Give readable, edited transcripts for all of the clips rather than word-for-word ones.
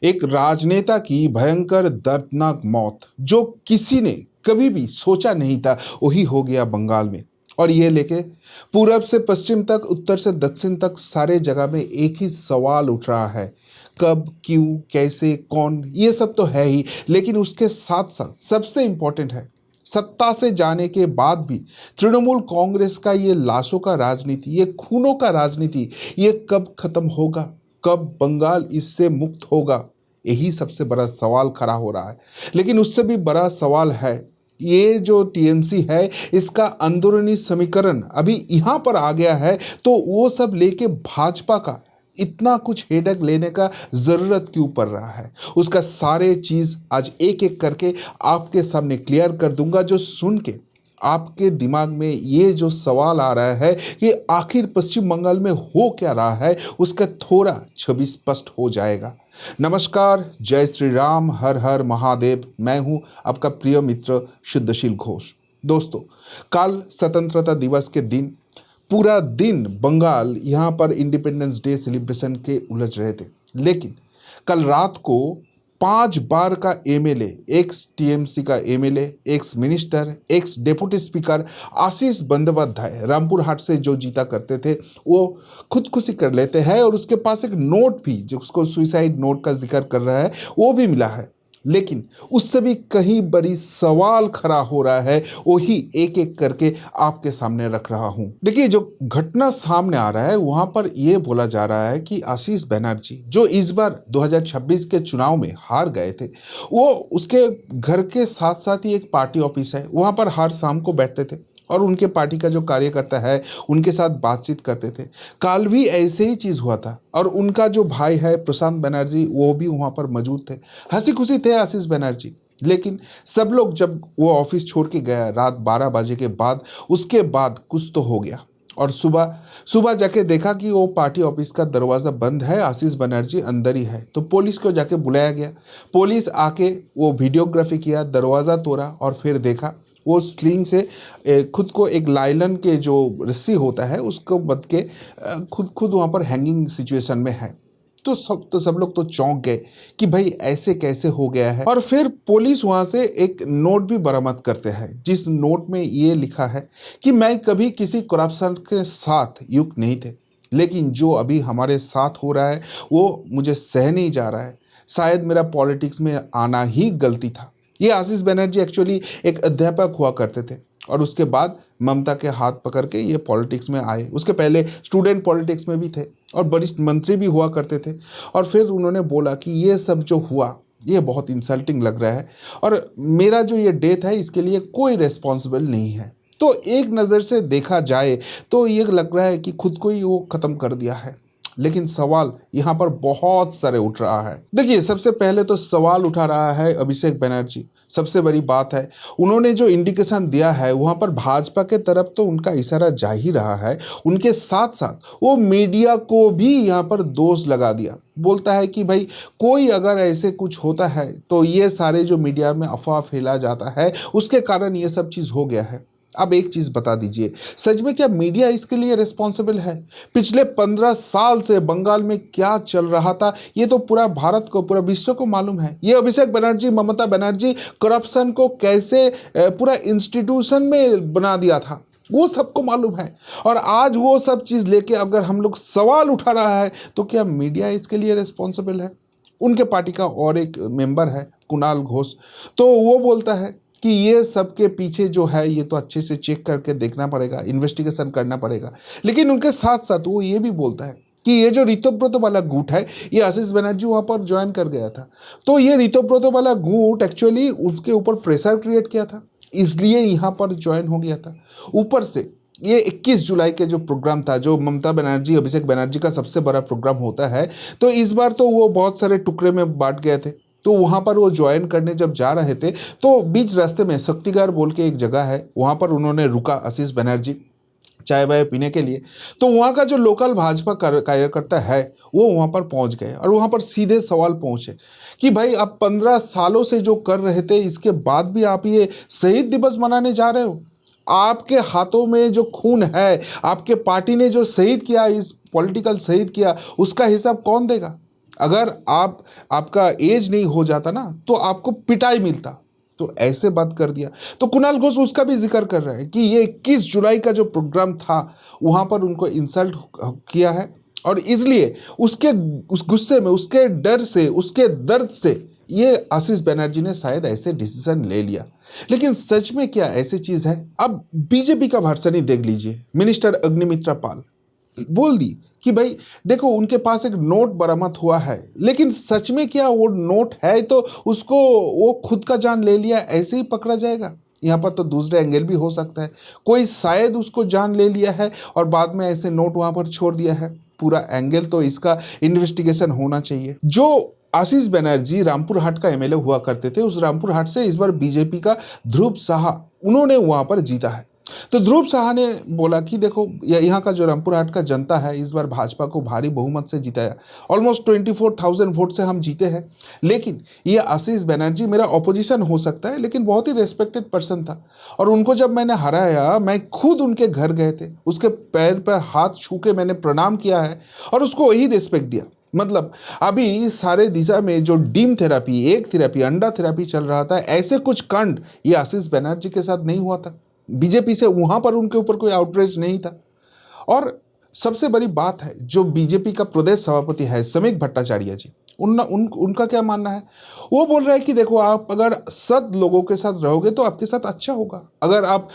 एक राजनेता की भयंकर दर्दनाक मौत जो किसी ने कभी भी सोचा नहीं था, वही हो गया बंगाल में। और ये लेके पूरब से पश्चिम तक, उत्तर से दक्षिण तक सारे जगह में एक ही सवाल उठ रहा है, कब, क्यों, कैसे, कौन, ये सब तो है ही, लेकिन उसके साथ साथ सबसे इंपॉर्टेंट है, सत्ता से जाने के बाद भी तृणमूल कांग्रेस का ये लाशों का राजनीति, ये खूनों का राजनीति, ये कब खत्म होगा, कब बंगाल इससे मुक्त होगा। यही सबसे बड़ा सवाल खड़ा हो रहा है। लेकिन उससे भी बड़ा सवाल है, ये जो टीएमसी है, इसका अंदरूनी समीकरण अभी यहाँ पर आ गया है, तो वो सब लेके भाजपा का इतना कुछ हेडेक लेने का जरूरत क्यों पड़ रहा है, उसका सारे चीज आज एक एक करके आपके सामने क्लियर कर दूंगा, जो सुन के आपके दिमाग में ये जो सवाल आ रहा है कि आखिर पश्चिम बंगाल में हो क्या रहा है, उसका थोड़ा छवि स्पष्ट हो जाएगा। नमस्कार, जय श्री राम, हर हर महादेव। मैं हूं आपका प्रिय मित्र शुद्धशील घोष। दोस्तों, कल स्वतंत्रता दिवस के दिन पूरा दिन बंगाल यहाँ पर इंडिपेंडेंस डे सेलिब्रेशन के उलझ रहे थे। लेकिन कल रात को 5 बार का एमएलए, एक्स टीएमसी का MLA, ex minister, ex deputy speaker Ashish Bandopadhyay Rampurhat से जो जीता करते थे, वो खुदकुशी कर लेते हैं और उसके पास एक नोट भी, जो उसको सुइसाइड नोट का जिक्र कर रहा है, वो भी मिला है। लेकिन उससे भी कहीं बड़ी सवाल खड़ा हो रहा है, वही एक एक करके आपके सामने रख रहा हूं। देखिए, जो घटना सामने आ रहा है वहां पर यह बोला जा रहा है कि आशीष बनर्जी, जो इस बार 2026 के चुनाव में हार गए थे, वो उसके घर के साथ साथ ही एक पार्टी ऑफिस है, वहां पर हर शाम को बैठते थे और उनके पार्टी का जो कार्यकर्ता है उनके साथ बातचीत करते थे। कल भी ऐसे ही चीज़ हुआ था और उनका जो भाई है प्रशांत बनर्जी, वो भी वहाँ पर मौजूद थे। हंसी खुशी थे आशीष बनर्जी। लेकिन सब लोग जब वो ऑफिस छोड़ के गया रात 12 बजे के बाद, उसके बाद कुछ तो हो गया और सुबह सुबह जाके देखा कि वो पार्टी ऑफिस का दरवाज़ा बंद है, आशीष बनर्जी अंदर ही है। तो पुलिस को जाके बुलाया गया। पुलिस आके वो वीडियोग्राफी किया, दरवाज़ा तोड़ा और फिर देखा वो स्लिंग से खुद को एक लाइलन के जो रस्सी होता है उसको बंध के खुद खुद वहाँ पर हैंगिंग सिचुएशन में है। तो सब लोग तो चौंक गए कि भाई ऐसे कैसे हो गया है। और फिर पुलिस वहाँ से एक नोट भी बरामद करते हैं, जिस नोट में ये लिखा है कि मैं कभी किसी करप्शन के साथ युक्त नहीं थे, लेकिन जो अभी हमारे साथ हो रहा है वो मुझे सह नहीं जा रहा है। शायद मेरा पॉलिटिक्स में आना ही गलती था। ये आशीष बनर्जी एक्चुअली एक अध्यापक हुआ करते थे और उसके बाद ममता के हाथ पकड़ के ये पॉलिटिक्स में आए। उसके पहले स्टूडेंट पॉलिटिक्स में भी थे और वरिष्ठ मंत्री भी हुआ करते थे। और फिर उन्होंने बोला कि ये सब जो हुआ ये बहुत इंसल्टिंग लग रहा है और मेरा जो ये डेथ है इसके लिए कोई रेस्पॉन्सिबल नहीं है। तो एक नज़र से देखा जाए तो ये लग रहा है कि खुद को ही वो ख़त्म कर दिया है। लेकिन सवाल यहाँ पर बहुत सारे उठ रहा है। देखिए, सबसे पहले तो सवाल उठा रहा है अभिषेक बनर्जी। सबसे बड़ी बात है, उन्होंने जो इंडिकेशन दिया है वहाँ पर भाजपा के तरफ तो उनका इशारा जा ही रहा है। उनके साथ साथ वो मीडिया को भी यहाँ पर दोष लगा दिया। बोलता है कि भाई कोई अगर ऐसे कुछ होता है तो ये सारे जो मीडिया में अफवाह फैला जाता है उसके कारण ये सब चीज़ हो गया है। अब एक चीज बता दीजिए, सच में क्या मीडिया इसके लिए रिस्पॉन्सिबल है? पिछले 15 साल से बंगाल में क्या चल रहा था ये तो पूरा भारत को, पूरा विश्व को मालूम है। ये अभिषेक बनर्जी, ममता बनर्जी करप्शन को कैसे पूरा इंस्टीट्यूशन में बना दिया था वो सबको मालूम है। और आज वो सब चीज लेके अगर हम लोग सवाल उठा रहा है तो क्या मीडिया इसके लिए रिस्पॉन्सिबल है? उनके पार्टी का और एक मेंबर है कुणाल घोष, तो वो बोलता है कि ये सब के पीछे जो है ये तो अच्छे से चेक करके देखना पड़ेगा, इन्वेस्टिगेशन करना पड़ेगा। लेकिन उनके साथ साथ वो ये भी बोलता है कि ये जो ऋतुव्रत वाला गुट है, ये आशीष बनर्जी वहाँ पर ज्वाइन कर गया था, तो ये ऋतुव्रत वाला गुट एक्चुअली उसके ऊपर प्रेशर क्रिएट किया था, इसलिए यहाँ पर ज्वाइन हो गया था। ऊपर से ये 21 जुलाई के जो प्रोग्राम था, जो ममता बनर्जी, अभिषेक बनर्जी का सबसे बड़ा प्रोग्राम होता है, तो इस बार तो वो बहुत सारे टुकड़े में बांट गए थे। तो वहाँ पर वो ज्वाइन करने जब जा रहे थे तो बीच रास्ते में शक्तिगार बोल के एक जगह है, वहाँ पर उन्होंने रुका आशीष बनर्जी चाय वाय पीने के लिए। तो वहाँ का जो लोकल भाजपा कार्यकर्ता है वो वहाँ पर पहुँच गए और वहाँ पर सीधे सवाल पहुँचे कि भाई आप 15 सालों से जो कर रहे थे इसके बाद भी आप ये शहीद दिवस मनाने जा रहे हो? आपके हाथों में जो खून है, आपके पार्टी ने जो शहीद किया, इस पॉलिटिकल शहीद किया, उसका हिसाब कौन देगा? अगर आपका एज नहीं हो जाता ना तो आपको पिटाई मिलता। तो ऐसे बात कर दिया। तो कुणाल घोष उसका भी जिक्र कर रहा है कि ये 21 जुलाई का जो प्रोग्राम था वहां पर उनको इंसल्ट किया है और इसलिए उसके उस गुस्से में, उसके डर से, उसके दर्द से ये आशीष बनर्जी ने शायद ऐसे डिसीजन ले लिया। लेकिन सच में क्या ऐसी चीज है? अब बीजेपी का वर्सन ही देख लीजिए। मिनिस्टर अग्निमित्रा पाल बोल दी कि भाई देखो उनके पास एक नोट बरामद हुआ है, लेकिन सच में क्या वो नोट है तो उसको वो खुद का जान ले लिया ऐसे ही पकड़ा जाएगा? यहाँ पर तो दूसरे एंगल भी हो सकता है, कोई शायद उसको जान ले लिया है और बाद में ऐसे नोट वहां पर छोड़ दिया है। पूरा एंगल तो इसका इन्वेस्टिगेशन होना चाहिए। जो आशीष बनर्जी रामपुर हाट का एमएलए हुआ करते थे, उस रामपुर हाट से इस बार बीजेपी का ध्रुव साहा उन्होंने वहां पर जीता है। तो ध्रुव साहा ने बोला कि देखो यहाँ का जो रामपुर हाट का जनता है इस बार भाजपा को भारी बहुमत से जिताया, ऑलमोस्ट 24,000 वोट से हम जीते हैं। लेकिन ये आशीष बनर्जी मेरा ऑपोजिशन हो सकता है लेकिन बहुत ही रेस्पेक्टेड पर्सन था और उनको जब मैंने हराया मैं खुद उनके घर गए थे, उसके पैर पर हाथ छू के मैंने प्रणाम किया है और उसको वही रिस्पेक्ट दिया। मतलब अभी सारे दिशा में जो डीम थेरापी, एक थेरापी, अंडा थेरापी चल रहा था, ऐसे कुछ कांड ये आशीष बनर्जी के साथ नहीं हुआ था। बीजेपी से वहां पर उनके ऊपर कोई आउटरीच नहीं था। और सबसे बड़ी बात है, जो बीजेपी का प्रदेश सभापति है समीक भट्टाचार्य जी, उनका क्या मानना है? वो बोल रहा है कि देखो आप अगर सद लोगों के साथ रहोगे तो आपके साथ अच्छा होगा, अगर आप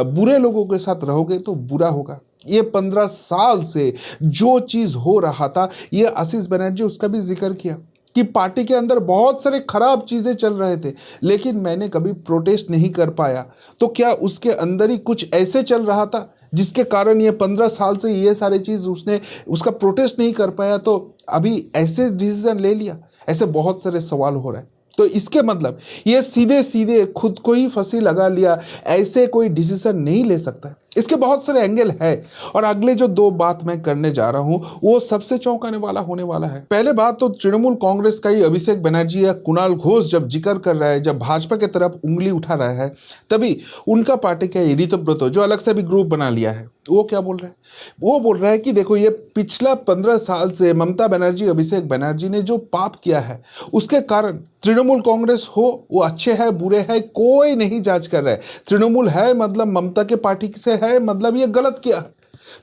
बुरे लोगों के साथ रहोगे तो बुरा होगा। ये 15 साल से जो चीज हो रहा था, ये आशीष बनर्जी उसका भी जिक्र किया कि पार्टी के अंदर बहुत सारे खराब चीजें चल रहे थे लेकिन मैंने कभी प्रोटेस्ट नहीं कर पाया। तो क्या उसके अंदर ही कुछ ऐसे चल रहा था जिसके कारण ये 15 साल से ये सारी चीज उसने उसका प्रोटेस्ट नहीं कर पाया, तो अभी ऐसे डिसीजन ले लिया? ऐसे बहुत सारे सवाल हो रहे हैं। तो इसके मतलब ये सीधे सीधे खुद को ही फांसी लगा लिया, ऐसे कोई डिसीजन नहीं ले सकता है। इसके बहुत सारे एंगल है और अगले जो दो बात मैं करने जा रहा हूं वो सबसे चौंकाने वाला होने वाला है। पहले बात तो तृणमूल कांग्रेस का ही अभिषेक बनर्जी या कुणाल घोष जब जिक्र कर रहा है, जब भाजपा की तरफ उंगली उठा रहा है, तभी उनका पार्टी का ऋतुव्रत जो अलग से भी ग्रुप बना लिया है, वो क्या बोल रहा है? वो बोल रहा है कि देखो ये पिछला 15 साल से ममता बनर्जी, अभिषेक बनर्जी ने जो पाप किया है उसके कारण तृणमूल कांग्रेस हो वो अच्छे है बुरे है कोई नहीं जांच कर रहा है। तृणमूल है मतलब ममता के पार्टी से है मतलब ये गलत किया है।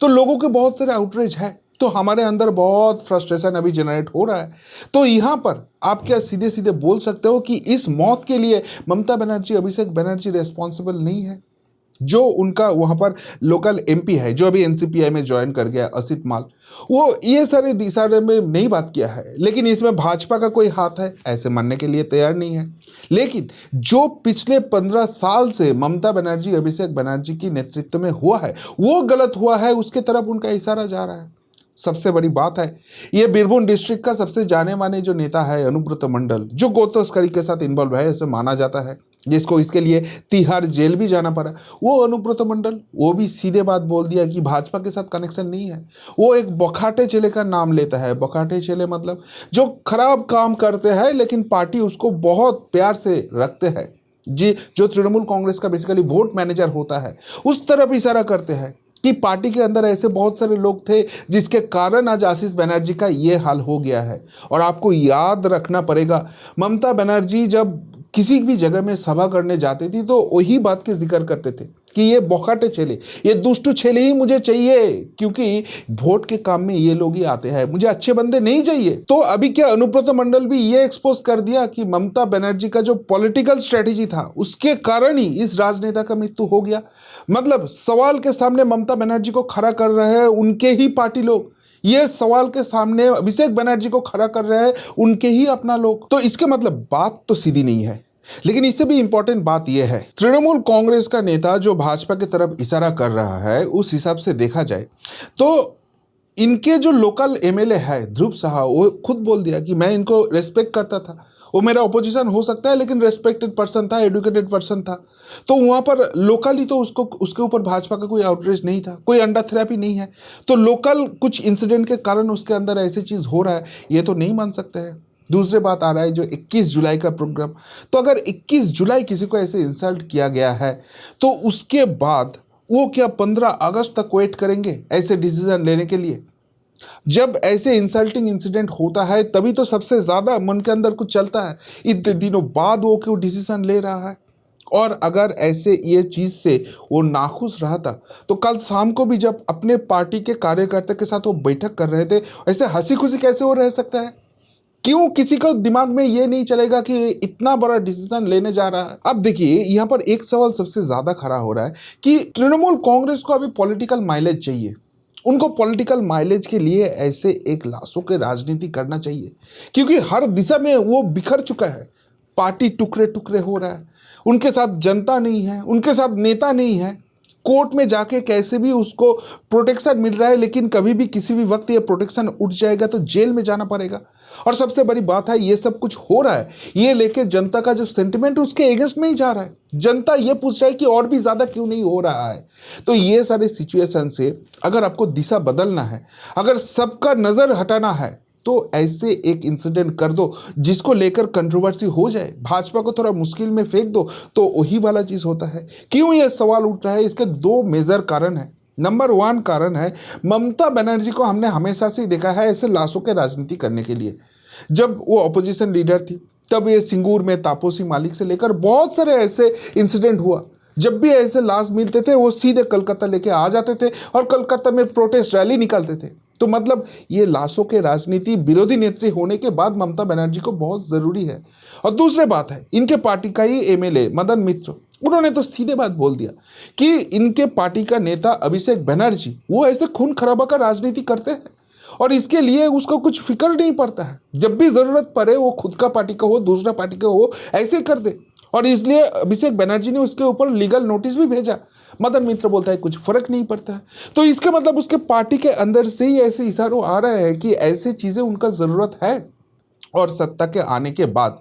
तो लोगों के बहुत सारे आउटरीच है, तो हमारे अंदर बहुत फ्रस्ट्रेशन अभी जनरेट हो रहा है। तो यहाँ पर आप क्या सीधे सीधे बोल सकते हो कि इस मौत के लिए ममता बनर्जी, अभिषेक बनर्जी रेस्पॉन्सिबल नहीं है? जो उनका वहां पर लोकल एमपी है जो अभी एनसीपीआई में ज्वाइन कर गया, असित माल, वो ये सारे दिशा में नहीं बात किया है, लेकिन इसमें भाजपा का कोई हाथ है ऐसे मानने के लिए तैयार नहीं है। लेकिन जो पिछले 15 साल से ममता बनर्जी, अभिषेक बनर्जी की नेतृत्व में हुआ है वो गलत हुआ है, उसके तरफ उनका इशारा जा रहा है। सबसे बड़ी बात है, ये बीरभूम डिस्ट्रिक्ट का सबसे जाने माने जो नेता है अनुब्रत मंडल, जो गो तस्करी के साथ इन्वॉल्व है ऐसे माना जाता है, जिसको इसके लिए तिहाड़ जेल भी जाना पड़ा, वो अनुब्रत मंडल वो भी सीधे बात बोल दिया कि भाजपा के साथ कनेक्शन नहीं है। वो एक बखाटे चेले का नाम लेता है। बखाटे चेले मतलब जो खराब काम करते हैं लेकिन पार्टी उसको बहुत प्यार से रखते हैं जी, जो तृणमूल कांग्रेस का बेसिकली वोट मैनेजर होता है उस तरफ इशारा करते हैं कि पार्टी के अंदर ऐसे बहुत सारे लोग थे जिसके कारण आज आशीष बनर्जी का ये हाल हो गया है। और आपको याद रखना पड़ेगा, ममता बनर्जी जब किसी भी जगह में सभा करने जाते थी तो वही बात के जिक्र करते थे कि ये बौखाटे छेले, ये दुष्ट छेले ही मुझे चाहिए, क्योंकि वोट के काम में ये लोग ही आते हैं, मुझे अच्छे बंदे नहीं चाहिए। तो अभी क्या अनुब्रत मंडल भी ये एक्सपोज कर दिया कि ममता बनर्जी का जो पॉलिटिकल स्ट्रेटेजी था उसके कारण ही इस राजनेता का मृत्यु हो गया। मतलब सवाल के सामने ममता बनर्जी को खड़ा कर रहे हैं उनके ही पार्टी लोग, ये सवाल के सामने अभिषेक बनर्जी को खड़ा कर रहे हैं उनके ही अपना लोग। तो इसके मतलब बात तो सीधी नहीं है। लेकिन इससे भी इंपॉर्टेंट बात यह है, तृणमूल कांग्रेस का नेता जो भाजपा की तरफ इशारा कर रहा है उस हिसाब से देखा जाए तो इनके जो लोकल एमएलए है ध्रुव साहा, वो खुद बोल दिया कि मैं इनको रेस्पेक्ट करता था, वो मेरा अपोजिशन हो सकता है लेकिन रेस्पेक्टेड पर्सन था, एडुकेटेड पर्सन था। तो वहां पर लोकली तो उसको उसके ऊपर भाजपा का कोई आउटरीच नहीं था, कोई अंडा थेरेपी नहीं है। तो लोकल कुछ इंसिडेंट के कारण उसके अंदर ऐसी चीज हो रहा है, ये तो नहीं मान सकते हैं। दूसरे बात आ रहा है जो 21 जुलाई का प्रोग्राम, तो अगर 21 जुलाई किसी को ऐसे इंसल्ट किया गया है तो उसके बाद वो क्या 15 अगस्त तक वेट करेंगे ऐसे डिसीजन लेने के लिए? जब ऐसे इंसल्टिंग इंसिडेंट होता है तभी तो सबसे ज्यादा मन के अंदर कुछ चलता है। इतने दिनों बाद वो क्यों डिसीजन ले रहा है। और अगर ऐसे ये चीज से वो नाखुश रहा था तो कल शाम को भी जब अपने पार्टी के कार्यकर्ता के साथ वो बैठक कर रहे थे, ऐसे हंसी खुशी कैसे वो रह सकता है। क्यों किसी को दिमाग में ये नहीं चलेगा कि ये इतना बड़ा डिसीजन लेने जा रहा है। अब देखिए यहाँ पर एक सवाल सबसे ज्यादा खड़ा हो रहा है कि तृणमूल कांग्रेस को अभी पॉलिटिकल माइलेज चाहिए। उनको पॉलिटिकल माइलेज के लिए ऐसे एक लाशों के राजनीति करना चाहिए, क्योंकि हर दिशा में वो बिखर चुका है। पार्टी टुकड़े टुकड़े हो रहा है, उनके साथ जनता नहीं है, उनके साथ नेता नहीं है। कोर्ट में जाके कैसे भी उसको प्रोटेक्शन मिल रहा है, लेकिन कभी भी किसी भी वक्त ये प्रोटेक्शन उठ जाएगा तो जेल में जाना पड़ेगा। और सबसे बड़ी बात है, ये सब कुछ हो रहा है ये लेके जनता का जो सेंटिमेंट उसके एगेंस्ट में ही जा रहा है। जनता ये पूछ रहा है कि और भी ज्यादा क्यों नहीं हो रहा है। तो ये सारे सिचुएशन से अगर आपको दिशा बदलना है, अगर सबका नजर हटाना है, तो ऐसे एक इंसिडेंट कर दो जिसको लेकर कंट्रोवर्सी हो जाए, भाजपा को थोड़ा मुश्किल में फेंक दो, तो वही वाला चीज होता है। क्यों ये सवाल उठ रहा है, इसके दो मेजर कारण है। नंबर वन कारण है, ममता बनर्जी को हमने हमेशा से ही देखा है ऐसे लाशों के राजनीति करने के लिए। जब वो अपोजिशन लीडर थी तब ये सिंगूर में तापोसी मालिक से लेकर बहुत सारे ऐसे इंसिडेंट हुआ। जब भी ऐसे लाश मिलते थे वो सीधे कलकत्ता लेके आ जाते थे और कलकत्ता में प्रोटेस्ट रैली निकालते थे। तो मतलब ये लाशों के राजनीति विरोधी नेत्री होने के बाद ममता बनर्जी को बहुत जरूरी है। और दूसरी बात है, इनके पार्टी का ही एमएलए मदन मित्र, उन्होंने तो सीधे बात बोल दिया कि इनके पार्टी का नेता अभिषेक बनर्जी वो ऐसे खून खराबा का राजनीति करते हैं और इसके लिए उसको कुछ फिक्र नहीं पड़ता है। जब भी जरूरत पड़े वो खुद का पार्टी का हो दूसरा पार्टी का हो ऐसे कर दे। और इसलिए अभिषेक बनर्जी ने उसके ऊपर लीगल नोटिस भी भेजा। मदन मित्र बोलता है कुछ फर्क नहीं पड़ता है। तो इसका मतलब उसके पार्टी के अंदर से ही ऐसे इशारों आ रहा है कि ऐसे चीजें उनका जरूरत है। और सत्ता के आने के बाद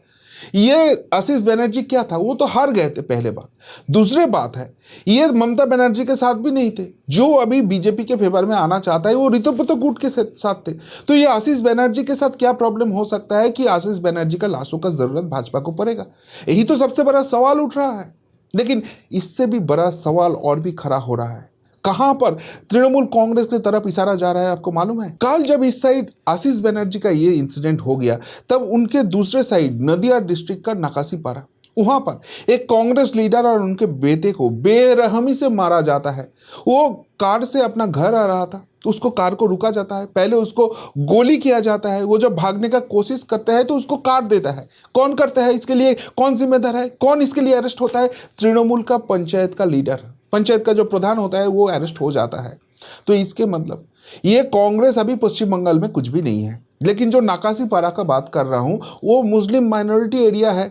ये आशीष बनर्जी क्या था, वो तो हार गए थे पहले बात। दूसरी बात है, ये ममता बनर्जी के साथ भी नहीं थे। जो अभी बीजेपी के फेवर में आना चाहता है वो ऋतुपति गुट के साथ थे। तो ये आशीष बनर्जी के साथ क्या प्रॉब्लम हो सकता है कि आशीष बनर्जी का लाशों का जरूरत भाजपा को पड़ेगा। यही तो सबसे बड़ा सवाल उठ रहा है। लेकिन इससे भी बड़ा सवाल और भी खड़ा हो रहा है। कहां पर तृणमूल कांग्रेस की तरफ इशारा जा रहा है आपको मालूम है। कल जब इस साइड आशीष बनर्जी का ये इंसिडेंट हो गया तब उनके दूसरे साइड नदिया डिस्ट्रिक्ट का नकासीपारा, वहां पर एक कांग्रेस लीडर और उनके बेटे को बेरहमी से मारा जाता है। वो कार से अपना घर आ रहा था, उसको कार को रुका जाता है, पहले उसको गोली किया जाता है। वो जब भागने का कोशिश करता है तो उसको काट देता है। कौन करता है, इसके लिए कौन जिम्मेदार है, कौन इसके लिए अरेस्ट होता है? तृणमूल का पंचायत का लीडर, पंचायत का जो प्रधान होता है वो अरेस्ट हो जाता है। तो इसके मतलब ये कांग्रेस अभी पश्चिम बंगाल में कुछ भी नहीं है। लेकिन जो नाकासीपारा का बात कर रहा हूं वो मुस्लिम माइनॉरिटी एरिया है,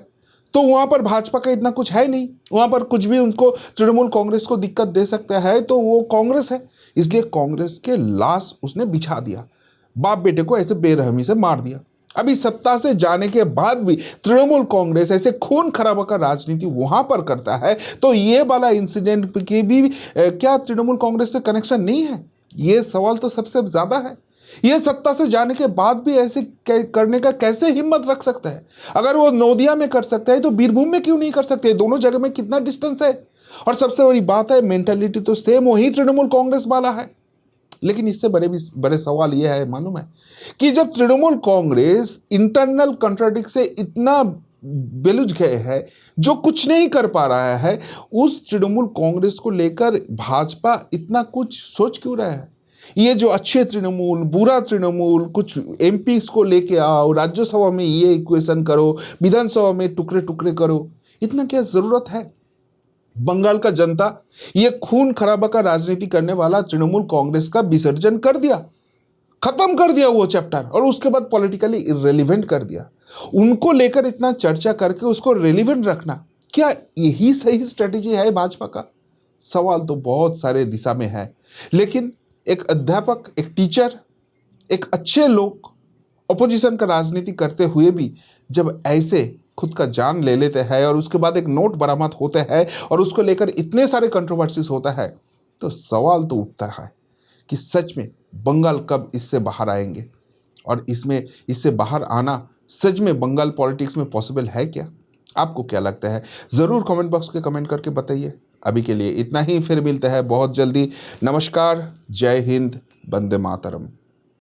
तो वहां पर भाजपा का इतना कुछ है नहीं। वहां पर कुछ भी उनको तृणमूल कांग्रेस को दिक्कत दे सकता है तो वो कांग्रेस है। इसलिए कांग्रेस के लाश उसने बिछा दिया, बाप बेटे को ऐसे बेरहमी से मार दिया। अभी सत्ता से जाने के बाद भी तृणमूल कांग्रेस ऐसे खून खराबा का राजनीति वहां पर करता है, तो ये वाला इंसिडेंट के भी क्या तृणमूल कांग्रेस से कनेक्शन नहीं है? ये सवाल तो सबसे ज्यादा है। ये सत्ता से जाने के बाद भी ऐसे करने का कैसे हिम्मत रख सकता है? अगर वो नोदिया में कर सकता है तो बीरभूम में क्यों नहीं कर सकते? दोनों जगह में कितना डिस्टेंस है। और सबसे बड़ी बात है, मेंटालिटी तो सेम वही तृणमूल कांग्रेस वाला है। लेकिन इससे बड़े सवाल यह है मालूम है कि जब तृणमूल कांग्रेस इंटरनल कंट्राडिक्ट से इतना बेलुझ गए है, जो कुछ नहीं कर पा रहा है, उस तृणमूल कांग्रेस को लेकर भाजपा इतना कुछ सोच क्यों रहा है? ये जो अच्छे तृणमूल बुरा तृणमूल, कुछ एमपी को लेके आओ, राज्यसभा में ये इक्वेशन करो, विधानसभा में टुकड़े टुकड़े करो, इतना क्या जरूरत है? बंगाल का जनता ये खून खराबा का राजनीति करने वाला तृणमूल कांग्रेस का विसर्जन कर दिया, खत्म कर दिया वो चैप्टर, और उसके बाद पॉलिटिकली इररिलेवेंट कर दिया। उनको लेकर इतना चर्चा करके उसको रेलिवेंट रखना, क्या यही सही स्ट्रेटेजी है भाजपा का? सवाल तो बहुत सारे दिशा में है। लेकिन एक अध्यापक, एक टीचर, एक अच्छे लोग ऑपोजिशन का राजनीति करते हुए भी जब ऐसे खुद का जान ले लेते हैं और उसके बाद एक नोट बरामद होते हैं और उसको लेकर इतने सारे कंट्रोवर्सीज होता है, तो सवाल तो उठता है कि सच में बंगाल कब इससे बाहर आएंगे, और इससे बाहर आना सच में बंगाल पॉलिटिक्स में पॉसिबल है क्या? आपको क्या लगता है? ज़रूर कमेंट बॉक्स के कमेंट करके बताइए। अभी के लिए इतना ही, फिर मिलते हैं बहुत जल्दी। नमस्कार, जय हिंद, वंदे मातरम।